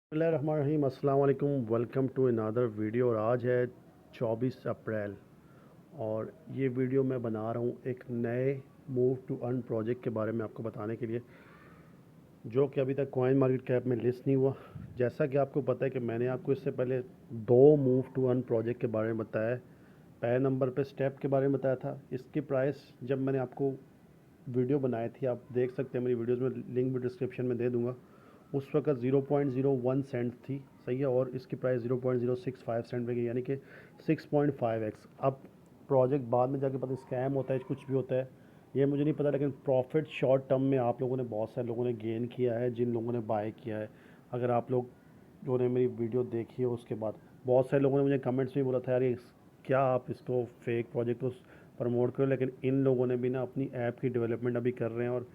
बिस्मिल्लाहिर्रहमानिर्रहीम, अस्सलाम वालेकुम। Welcome to another video. और आज है 24 अप्रैल और ये वीडियो मैं बना रहा हूँ एक नए मूव टू अर्न प्रोजेक्ट के बारे में आपको बताने के लिए, जो कि अभी तक कॉइन मार्केट कैप में लिस्ट नहीं हुआ। जैसा कि आपको पता है कि मैंने आपको इससे पहले दो मूव टू अर्न प्रोजेक्ट के बारे में बताया है। पहले नंबर पे स्टेप के बारे में बताया था। इसकी प्राइस जब मैंने आपको वीडियो बनाई थी, आप देख सकते हैं मेरी वीडियोज़ में, लिंक भी डिस्क्रिप्शन में दे दूँगा। उस वक्त 0.01 सेंट थी, सही है, और इसकी प्राइस 0.065 सेंट पे गई, यानी कि 6.5x। अब प्रोजेक्ट बाद में जाके पता स्कैम होता है, कुछ भी होता है, ये मुझे नहीं पता, लेकिन प्रॉफिट शॉर्ट टर्म में आप लोगों ने, बहुत सारे लोगों ने गेन किया है, जिन लोगों ने बाय किया है। अगर आप लोग जो ने मेरी वीडियो देखी है उसके बाद, बहुत सारे लोगों ने मुझे कमेंट्स में बोला था, यार ये क्या आप इसको फेक प्रोजेक्ट को प्रमोट करो, लेकिन इन लोगों ने भी ना अपनी ऐप की डेवलपमेंट अभी कर रहे हैं और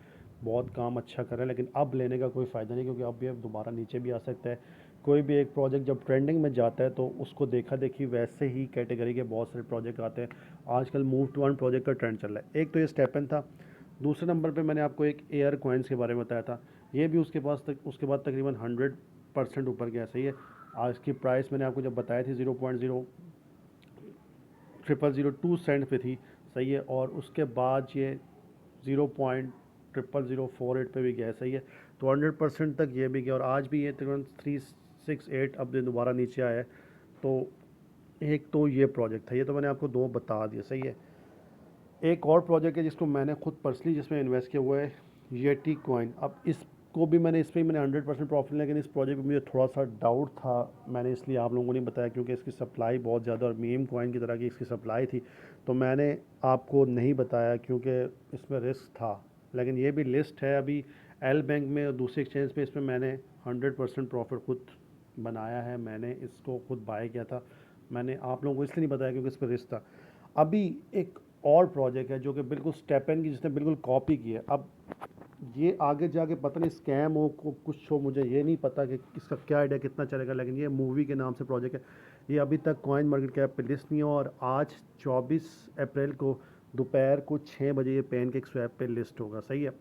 बहुत काम अच्छा कर रहे हैं। लेकिन अब लेने का कोई फ़ायदा नहीं, क्योंकि अब ये दोबारा नीचे भी आ सकता है। कोई भी एक प्रोजेक्ट जब ट्रेंडिंग में जाता है तो उसको देखा देखी वैसे ही कैटेगरी के बहुत सारे प्रोजेक्ट आते हैं। आजकल मूव टू अर्न प्रोजेक्ट का ट्रेंड चल रहा है। एक तो ये स्टेपन था। दूसरे नंबर पे मैंने आपको एक एयर कॉइन्स के बारे में बताया था। ये भी उसके बाद तकरीबन 100% ऊपर गया, सही है। आज की प्राइस मैंने आपको जब बताया थी 0.00002 सेंट पे थी, सही है, और उसके बाद ये 0.00048 पे भी गया, सही है। तो 100% तक ये भी गया, और आज भी ये तकरीबन 368 अब ये दोबारा नीचे आया है। तो एक तो ये प्रोजेक्ट था, ये तो मैंने आपको दो बता दिया, सही है। एक और प्रोजेक्ट है जिसको मैंने खुद पर्सनली जिसमें इन्वेस्ट किया हुआ है, येटी कॉइन। अब इसको भी मैंने, इस पर मैंने 100% प्रॉफिट, लेकिन इस प्रोजेक्ट में मुझे थोड़ा सा डाउट था। मैंने इसलिए आप लोगों को नहीं बताया, क्योंकि इसकी सप्लाई बहुत ज़्यादा और मीम कॉइन की तरह की इसकी सप्लाई थी, तो मैंने आपको नहीं बताया क्योंकि इसमें रिस्क था। लेकिन ये भी लिस्ट है अभी एल बैंक में और दूसरे एक्सचेंज पे। इसमें मैंने 100% प्रॉफिट खुद बनाया है, मैंने इसको खुद बाय किया था। मैंने आप लोगों को इसलिए नहीं बताया क्योंकि इस पर रिस्क था। अभी एक और प्रोजेक्ट है जो कि बिल्कुल स्टेपन की, जिसने बिल्कुल कॉपी की है। अब ये आगे जाके पता नहीं स्कैम हो कुछ हो, मुझे ये नहीं पता कि इसका क्या आइडिया कितना चलेगा, लेकिन ये मूवी के नाम से प्रोजेक्ट है। ये अभी तक कॉइन मार्केट कैप पे लिस्ट नहीं हो, और आज 24 अप्रैल को दोपहर को 6 बजे ये पैनकेक स्वैप पे लिस्ट होगा, सही है।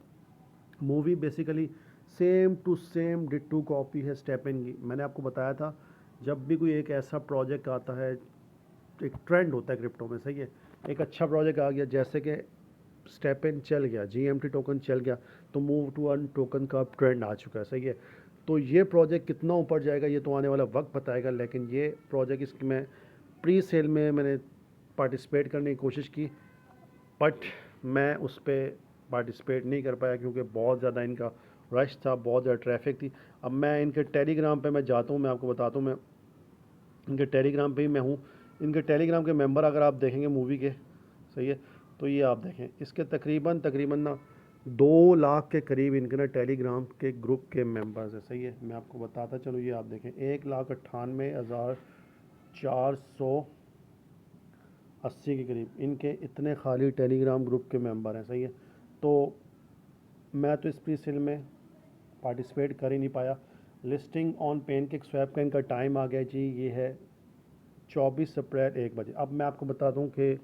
Movie basically same to same ditto copy है स्टेपन की। मैंने आपको बताया था, जब भी कोई एक ऐसा प्रोजेक्ट आता है, एक ट्रेंड होता है क्रिप्टो में, सही है। एक अच्छा प्रोजेक्ट आ गया, जैसे कि स्टेपन चल गया, जीएमटी टोकन चल गया, तो मूव टू अर्न टोकन का ट्रेंड आ चुका है, सही है। तो ये प्रोजेक्ट कितना ऊपर जाएगा ये तो आने वाला वक्त बताएगा, लेकिन ये प्रोजेक्ट, इसकी मैं प्री सेल में मैंने पार्टिसिपेट करने की कोशिश की, बट मैं उस पर पार्टिसिपेट नहीं कर पाया क्योंकि बहुत ज़्यादा इनका रश था, बहुत ज़्यादा ट्रैफिक थी। अब मैं इनके टेलीग्राम पे मैं जाता हूँ, मैं आपको बताता हूँ, मैं इनके टेलीग्राम पे ही मैं हूँ। इनके टेलीग्राम के मेंबर अगर आप देखेंगे मूवी के, सही है, तो ये आप देखें, इसके तकरीबन तकरीबन ना 2 लाख के करीब इनके ना टेलीग्राम के ग्रुप के मेंबर्स है, सही है। मैं आपको बताता चलो, ये आप देखें, 1,98,480 के करीब इनके इतने खाली टेलीग्राम ग्रुप के मेंबर हैं, सही है। तो मैं तो इस प्री सेल में पार्टिसिपेट कर ही नहीं पाया। लिस्टिंग ऑन पेनकेक स्वैप का इनका टाइम आ गया जी, ये है 24 अप्रैल 1 बजे। अब मैं आपको बता दूं कि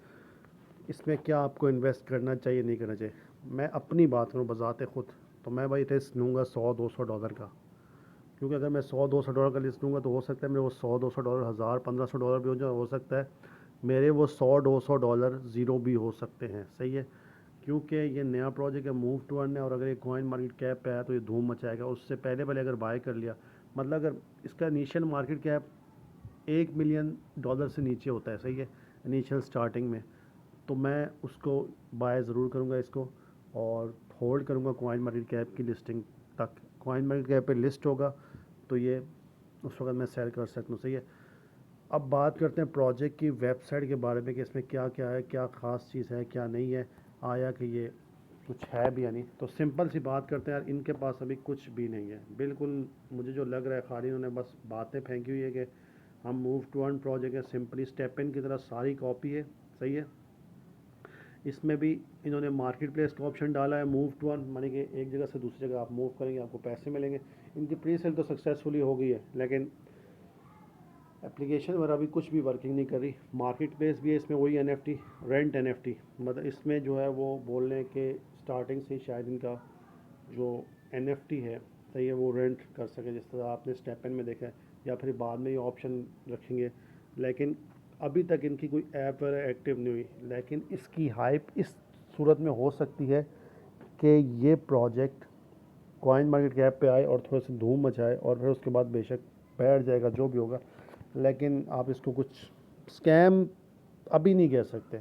इसमें क्या आपको इन्वेस्ट करना चाहिए, नहीं करना चाहिए। मैं अपनी बात करूं बज़ाते ख़ुद, तो मैं भाई रिस्क लूँगा 100-200 डॉलर का, क्योंकि अगर मैं 100-200 डॉलर का रिस्क लूँगा तो हो सकता है मेरे वो 100-200 डॉलर 1000-1500 डॉलर भी हो जाए, हो सकता है मेरे वो 100-200 डॉलर ज़ीरो भी हो सकते हैं, सही है। क्योंकि ये नया प्रोजेक्ट है, मूव टू अर्न है, और अगर ये कॉइन मार्केट कैप पे आया तो ये धूम मचाएगा। उससे पहले पहले अगर बाय कर लिया, मतलब अगर इसका initial market cap 1 million dollar से नीचे होता है, सही है, इनिशियल स्टार्टिंग में, तो मैं उसको बाय ज़रूर करूँगा इसको, और होल्ड करूँगा कॉइन मार्केट कैप की लिस्टिंग तक। कॉइन मार्केट कैप पे लिस्ट होगा तो ये उस वक्त मैं सेल कर सकता हूँ, सही है। अब बात करते हैं प्रोजेक्ट की वेबसाइट के बारे में कि इसमें क्या क्या है, क्या ख़ास चीज़ है, क्या नहीं है, आया कि ये कुछ है भी या नहीं। तो सिंपल सी बात करते हैं यार, इनके पास अभी कुछ भी नहीं है बिल्कुल। मुझे जो लग रहा है, खाली इन्होंने बस बातें फेंकी हुई है कि हम मूव टू अर्न प्रोजेक्ट है, सिंपली स्टेप इन की तरह सारी कॉपी है, सही है। इसमें भी इन्होंने मार्केट प्लेस का ऑप्शन डाला है, मूव टू अर्न, मानी कि एक जगह से दूसरी जगह आप मूव करेंगे आपको पैसे मिलेंगे। इनकी प्री सेल तो सक्सेसफुली हो गई है, लेकिन एप्लीकेशन वगैरह अभी कुछ भी वर्किंग नहीं कर रही। मार्केट प्लेस भी है, इसमें वही NFT, रेंट NFT, मतलब इसमें जो है वो बोल रहे हैं कि स्टार्टिंग से ही शायद इनका जो NFT है, सही है, वो रेंट कर सके जिस तरह आपने स्टेपन में देखा है, या फिर बाद में ये ऑप्शन रखेंगे। लेकिन अभी तक इनकी कोई ऐप वगैरह एक्टिव नहीं हुई, लेकिन इसकी हाइप इस सूरत में हो सकती है कि ये प्रोजेक्ट कॉइन मार्केट कैप पे आए और थोड़ा सा धूम मचाए और फिर उसके बाद बेशक बैठ जाएगा जो भी होगा। लेकिन आप इसको कुछ स्कैम अभी नहीं कह सकते।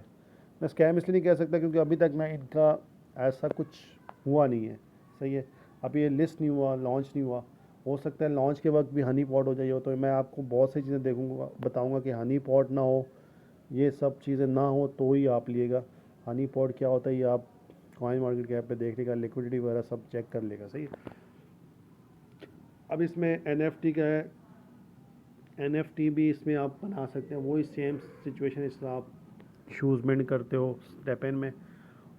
मैं स्कैम इसलिए नहीं कह सकता क्योंकि अभी तक मैं इनका ऐसा कुछ हुआ नहीं है। सही है, अभी ये लिस्ट नहीं हुआ, लॉन्च नहीं हुआ। हो सकता है लॉन्च के वक्त भी हनी पॉट हो जाइए, तो मैं आपको बहुत सी चीज़ें देखूंगा, बताऊंगा कि हनी पॉट ना हो, ये सब चीज़ें ना हो तो ही आप लिएगा। हनी पॉट क्या होता है ये आप कॉइन मार्केट कैप पे देख लेगा, लिक्विडिटी वगैरह सब चेक कर लेगा। सही है, अब इसमें एनएफटी का है, एनएफटी भी इसमें आप बना सकते हैं, वही सेम सिचुएशन इस तरह आप शूज़ मिंट करते हो स्टेपन में।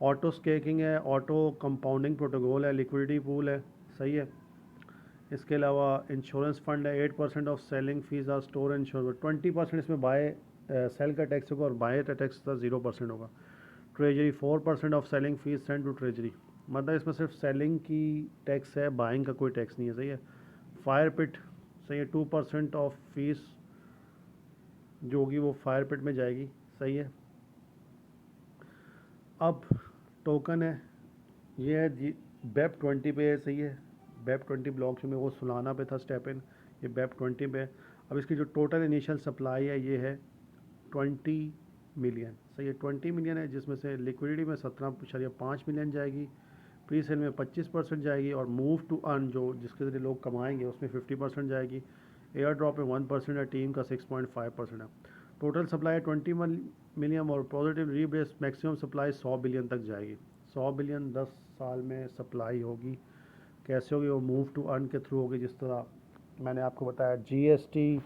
ऑटो स्टेकिंग है, ऑटो कंपाउंडिंग प्रोटोकॉल है, लिक्विडिटी पूल है। सही है, इसके अलावा इंश्योरेंस फंड है, 8% of selling fees are store insurance, 20% इसमें बाय सेल का टैक्स होगा और बाय का टैक्स 0% होगा। Treasury 4% of selling fees send to treasury, मतलब इसमें सिर्फ सेलिंग की टैक्स है, बाइंग का कोई टैक्स नहीं है। सही है, फायर पिट, सही है, 2% ऑफ फीस जो होगी वो फायर पिट में जाएगी। सही है, अब टोकन है, ये है जी बेप 20 पे है। सही है, बेप 20 ब्लॉक में वो सुलाना पे था स्टेपन, ये बेप 20 पे है। अब इसकी जो टोटल इनिशियल सप्लाई है ये है 20 मिलियन। सही है, 20 मिलियन है, जिसमें से लिक्विडिटी में 17.5 मिलियन जाएगी, प्री सेल में 25% जाएगी, और मूव टू अर्न जो जिसके ज़रिए लोग कमाएंगे उसमें 50% जाएगी, एयर ड्रॉप में 1% है, टीम का 6.5% है। टोटल सप्लाई 21 मिलियन और positive rebase maximum supply 100 billion तक जाएगी। 100 बिलियन 10 साल में सप्लाई होगी। कैसे होगी वो मूव टू अर्न के थ्रू होगी, जिस तरह मैंने आपको बताया जीएसटी,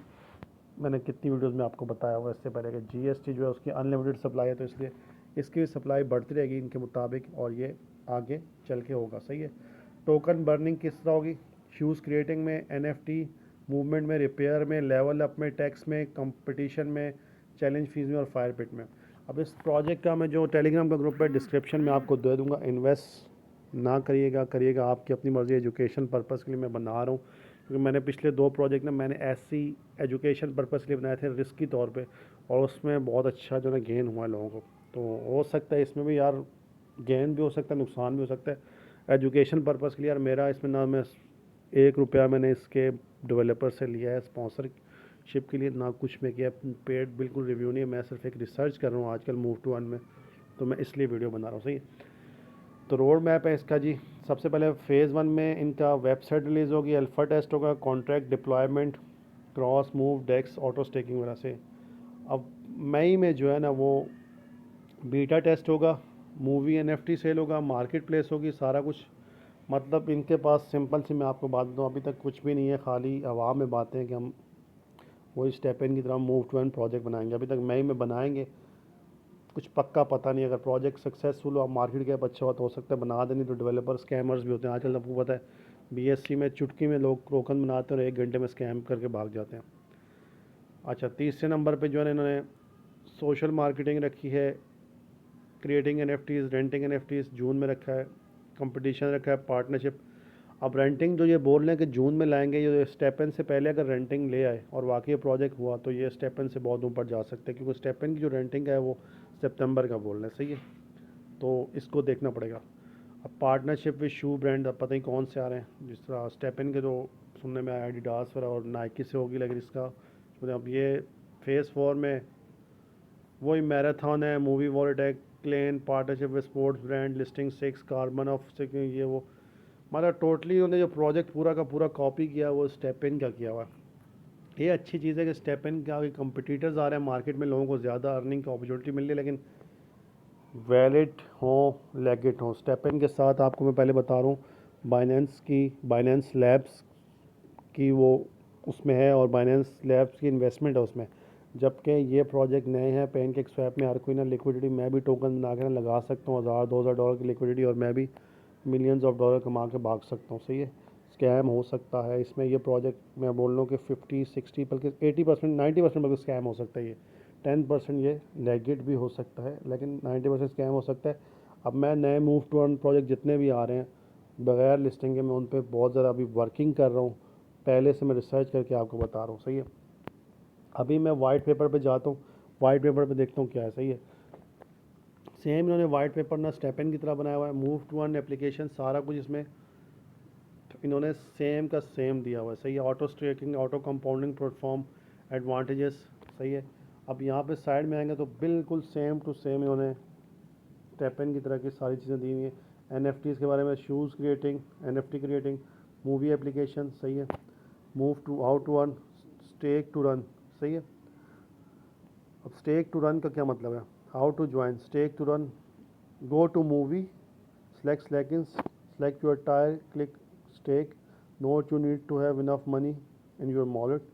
मैंने कितनी वीडियोस में आपको बताया हुआ इससे पहले कि जीएसटी जो है उसकी अनलिमिटेड सप्लाई है, तो इसलिए इसकी सप्लाई बढ़ती रहेगी इनके मुताबिक और ये आगे चल के होगा। सही है, टोकन बर्निंग किस तरह होगी, शूज़ क्रिएटिंग में, एनएफटी मूवमेंट में, रिपेयर में, लेवल अप में, टैक्स में, कंपटीशन में, चैलेंज फीस में और फायर पिट में। अब इस प्रोजेक्ट का मैं जो टेलीग्राम का ग्रुप है डिस्क्रिप्शन में आपको दे दूंगा। इन्वेस्ट ना करिएगा, करिएगा आपकी अपनी मर्ज़ी, एजुकेशन पर्पज़ के लिए मैं बना रहा हूँ, क्योंकि मैंने पिछले 2 प्रोजेक्ट ना मैंने ऐसी एजुकेशन पर्पज़ के लिए बनाए थे रिस्क की तौर पे, और उसमें बहुत अच्छा जो है गेन हुआ है लोगों को। तो हो सकता है इसमें भी यार गेन भी हो सकता है, नुकसान भी हो सकता है। एजुकेशन पर्पज़ के लिए यार मेरा इसमें ना मैं 1 रुपया मैंने इसके डेवलपर से लिया है स्पॉन्सरशिप के लिए, ना कुछ मैं किया, पेड बिल्कुल रिव्यू नहीं है, मैं सिर्फ एक रिसर्च कर रहा हूँ आजकल मूव टू अर्न में, तो मैं इसलिए वीडियो बना रहा हूँ। सही है, तो रोड मैप है इसका जी। सबसे पहले फ़ेज़ 1 में इनका वेबसाइट रिलीज़ होगी, अल्फ़ा टेस्ट होगा, कॉन्ट्रैक्ट डिप्लॉयमेंट, क्रॉस मूव, डेक्स, ऑटो स्टेकिंग वगैरह से। अब मई में जो है ना वो बीटा टेस्ट होगा, मूवी एनएफटी सेल होगा, मार्केट प्लेस होगी, सारा कुछ। मतलब इनके पास सिंपल सी मैं आपको बात बताऊँ, अभी तक कुछ भी नहीं है, खाली हवा में बातें हैं कि हम वही स्टेपन की तरह मूव टू अर्न प्रोजेक्ट बनाएंगे। अभी तक मई में बनाएंगे, कुछ पक्का पता नहीं। अगर प्रोजेक्ट सक्सेसफुल हो, मार्केट कैप अच्छा हो तो हो सकता है बना देनी, तो डेवलपर स्कैमर्स भी होते हैं आजकल, आपको पता है बीएससी में चुटकी में लोग टोकन बनाते हैं और 1 घंटे में स्कैम करके भाग जाते हैं। अच्छा, तीसरे नंबर पे जो है इन्होंने सोशल मार्केटिंग रखी है, क्रिएटिंग एनएफटीज़, रेंटिंग एनएफटीज़ जून में रखा है, कंपटीशन रखा है, पार्टनरशिप। अब रेंटिंग जो ये बोल रहे हैं कि जून में लाएंगे, ये स्टेपन से पहले अगर रेंटिंग ले आए और वाकई प्रोजेक्ट हुआ तो ये स्टेपन से बहुत ऊपर जा सकते हैं, क्योंकि स्टेपन की जो रेंटिंग है वो सितंबर का बोल रहे हैं। सही है, तो इसको देखना पड़ेगा। अब पार्टनरशिप विद शू ब्रांड, अब पता नहीं कौन से आ रहे हैं, जिस तरह स्टेपन के जो सुनने में आया एडिडास और नाइकी से होगी, लेकिन इसका अब ये फेज़ 4 में वही मैराथन है, मूवी वॉलेटेक, क्लेन, partnership with sports brand, listing 6, carbon off 6, ये वो, मतलब टोटली उन्होंने जो प्रोजेक्ट पूरा का पूरा कॉपी किया वो स्टेपन का किया हुआ है। ये अच्छी चीज़ है कि स्टेपन के आगे कंपटीटर्स आ रहे हैं मार्केट में, लोगों को ज़्यादा अर्निंग की अपॉर्चुनिटी मिल रही है, लेकिन वैलिड हो लेगिट हो। स्टेपन के साथ आपको मैं पहले बता रहा हूँ बाइनेंस की, बाइनेंस लैब्स की वो उसमें है, और बाइनेंस लैब्स की इन्वेस्टमेंट है उसमें। जबकि ये प्रोजेक्ट नए हैं, पैनकेक स्वैप में हर कोई ना लिक्विडिटी, मैं भी टोकन बना के ना लगा सकता हूँ $1000-2000 की लिक्विडिटी, और मैं भी मिलियंस ऑफ डॉलर कमा के भाग सकता हूँ। सही है, स्कैम हो सकता है इसमें। ये प्रोजेक्ट मैं बोल रहा हूँ कि 50-60 बल्कि 80% 90% बल्कि स्कैम हो सकता है। ये 10% ये लेगिट भी हो सकता है, लेकिन 90% स्कैम हो सकता है। अब मैं नए मूव टू अर्न प्रोजेक्ट जितने भी आ रहे हैं बगैर लिस्टिंग के मैं उन पर बहुत ज़्यादा अभी वर्किंग कर रहा हूँ, पहले से मैं रिसर्च करके आपको बता रहा हूँ, सही है। अभी मैं वाइट पेपर पे जाता हूँ, वाइट पेपर पे देखता हूँ क्या है, सही है। सेम इन्होंने वाइट पेपर ना स्टेपन की तरह बनाया हुआ है, मूव टू अर्न एप्लीकेशन, सारा कुछ इसमें इन्होंने सेम का सेम दिया हुआ है, सही है। Auto staking, auto compounding platform advantages, सही है। अब यहाँ पे साइड में आएंगे तो बिल्कुल सेम टू सेम इन्होंने स्टेपन की तरह की सारी चीज़ें दी हुई हैं। एनएफटीज़ के बारे में, shoes creating, NFT creating, movie application, सही है। Move to, how to earn, stake to run, सही है। अब स्टेक टू रन का क्या मतलब है, how to join, stake to run, go to movie, select seconds, select your tire, click stake, note you need to have enough money in your wallet,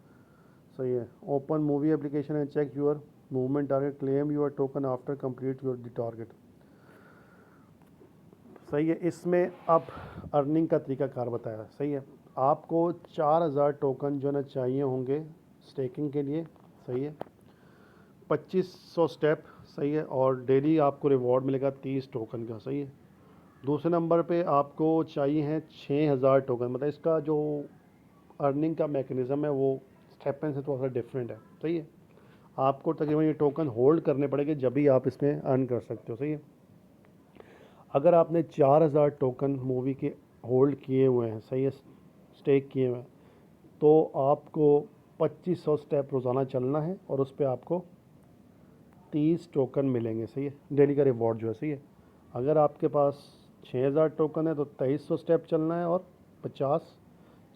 सही है। open movie application and check your movement target, claim your token after complete your the target, सही है। इसमें अब earning का तरीका car बताया, सही है। आपको 4000 टोकन जो ना चाहिए होंगे स्टेकिंग के लिए, सही है। 2500 स्टेप, सही है। और डेली आपको रिवॉर्ड मिलेगा 30 टोकन का, सही है। दूसरे नंबर पे आपको चाहिए हैं 6000 टोकन, मतलब इसका जो अर्निंग का मैकेनिज़्म है वो स्टेपन से थोड़ा सा डिफरेंट है, सही है। आपको तकरीबन ये टोकन होल्ड करने पड़ेंगे जब भी आप इसमें अर्न कर सकते हो, सही है। अगर आपने 4000 टोकन मूवी के होल्ड किए हुए हैं, सही है, स्टेक किए हुए हैं, तो आपको 2500 स्टेप रोज़ाना चलना है और उस पर आपको 30 टोकन मिलेंगे, सही है, डेली का रिवॉर्ड जो है, सही है। अगर आपके पास 6000 टोकन है तो 2300 स्टेप चलना है और 50,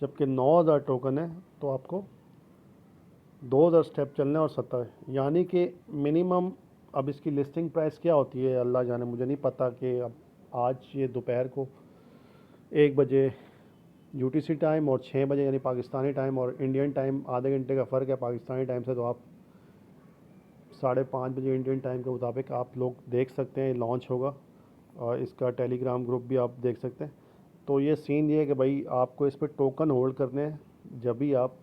जबकि 9000 टोकन है तो आपको 2000 स्टेप चलना है और 70, यानी कि मिनिमम। अब इसकी लिस्टिंग प्राइस क्या होती है अल्लाह जाने, मुझे नहीं पता कि अब आज ये दोपहर को 1 बजे यूटीसी टाइम और 6 बजे यानी पाकिस्तानी टाइम और इंडियन टाइम आधे घंटे का फ़र्क है पाकिस्तानी टाइम से, तो आप 5:30 बजे इंडियन टाइम के मुताबिक आप लोग देख सकते हैं लॉन्च होगा, और इसका टेलीग्राम ग्रुप भी आप देख सकते हैं। तो ये सीन ये है कि भाई आपको इस पर टोकन होल्ड करने हैं जब भी आप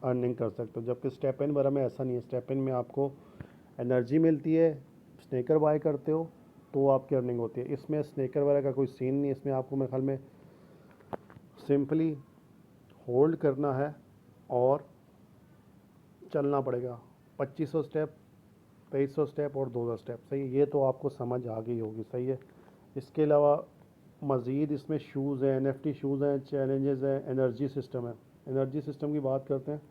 अर्निंग कर सकते हो, जबकि स्टेपन वगैरह में ऐसा नहीं है। स्टेपन में आपको एनर्जी मिलती है, स्नेकर बाय करते हो तो आपकी अर्निंग होती है। इसमें स्नेकर वगैरह का कोई सीन नहीं, इसमें आपको मेरे ख्याल में सिंपली होल्ड करना है और चलना पड़ेगा 2500 स्टेप, 2300 स्टेप और 2000 स्टेप, सही है। ये तो आपको समझ आ गई होगी, सही है। इसके अलावा मज़ीद इसमें शूज़ हैं, एनएफटी शूज़ हैं, चैलेंजेस हैं, एनर्जी सिस्टम है। एनर्जी सिस्टम की बात करते हैं,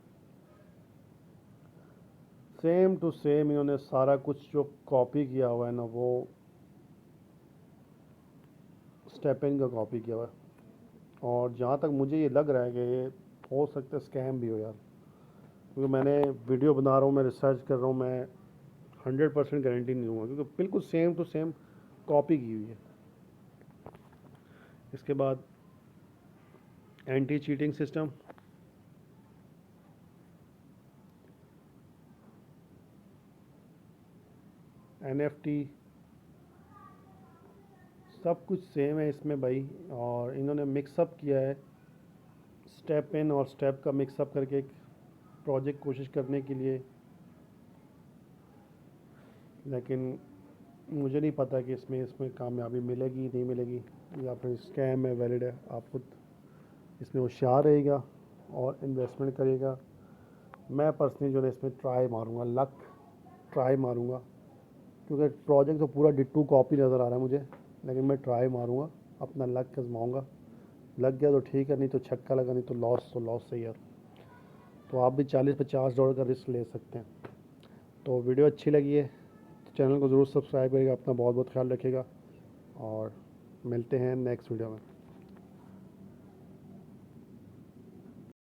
सेम टू सेम इन्होंने सारा कुछ जो कॉपी किया हुआ है ना वो स्टेपिन का कॉपी किया हुआ है। और जहाँ तक मुझे ये लग रहा है कि ये हो सकता है स्कैम भी हो यार, क्योंकि मैंने वीडियो बना रहा हूँ, मैं रिसर्च कर रहा हूँ, मैं 100% गारंटी नहीं दूंगा क्योंकि बिल्कुल सेम टू सेम कॉपी की हुई है। इसके बाद एंटी चीटिंग सिस्टम, एनएफटी, सब कुछ सेम है इसमें भाई। और इन्होंने मिक्सअप किया है स्टेप इन और स्टेप का मिक्सअप करके एक प्रोजेक्ट कोशिश करने के लिए, लेकिन मुझे नहीं पता कि इसमें कामयाबी मिलेगी नहीं मिलेगी या फिर स्कैम है वैलिड है। आप खुद इसमें होशियार रहेगा और इन्वेस्टमेंट करेगा। मैं पर्सनली जो है इसमें ट्राई मारूंगा, लक ट्राई मारूंगा, क्योंकि प्रोजेक्ट तो पूरा डिट्टू कॉपी नज़र आ रहा है मुझे, लेकिन मैं ट्राई मारूंगा, अपना लक आजमाऊंगा। लग गया तो ठीक है, नहीं तो छक्का लगा, नहीं तो लॉस सही यार। तो आप भी $40-50 का रिस्क ले सकते हैं। तो वीडियो अच्छी लगी है तो चैनल को ज़रूर सब्सक्राइब करिएगा, अपना बहुत बहुत ख्याल रखिएगा और मिलते हैं नेक्स्ट वीडियो में।